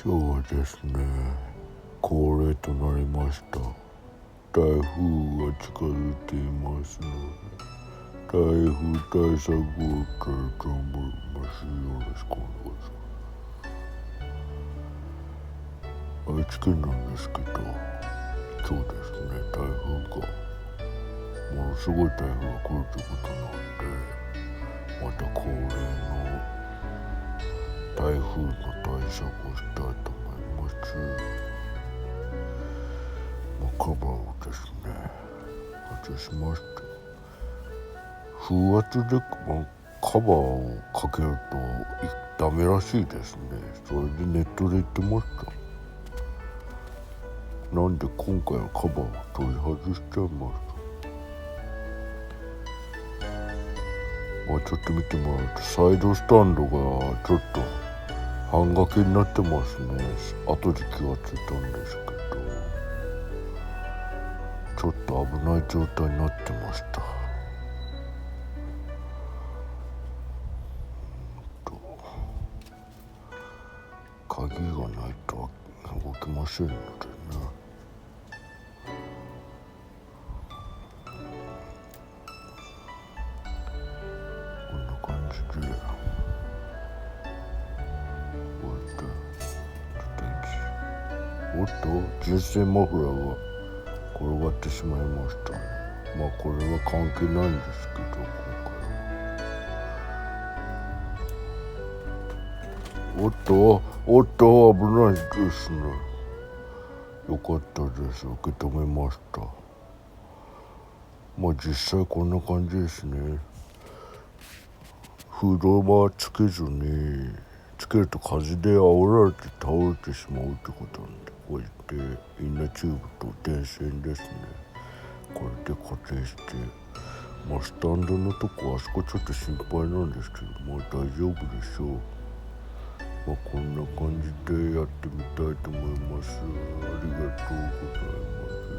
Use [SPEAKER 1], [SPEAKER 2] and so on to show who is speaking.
[SPEAKER 1] 今日はですね、恒例となりました台風が近づいていますので、台風対策をしたいと思います。よろしくお願いします。愛知県なんですけど、今日ですね、台風がものすごい台風が来るということなんで、また恒例の台風の対策をしたいと思います。カバーをですね、外しまして、風圧で、カバーをかけるとダメらしいですね。それでネットで言ってました。なんで今回はカバーを取り外しちゃいました。ちょっと見てもらうと、サイドスタンドがちょっと半掛けになってますね。後で気がついたんですけど、ちょっと危ない状態になってました。鍵がないと動きませんのでね。こんな感じで、おっと、純正マフラーが転がってしまいましたね。これは関係ないんですけど、今回おっと危ないですね。よかったです。受け止めました。実際こんな感じですね。フードバーつけずに、つけると風で煽られて倒れてしまうってことなんで、こうやってインナーチューブと電線ですね、これで固定して、スタンドのとこ、あそこちょっと心配なんですけど、大丈夫でしょう。こんな感じでやってみたいと思います。ありがとうございます。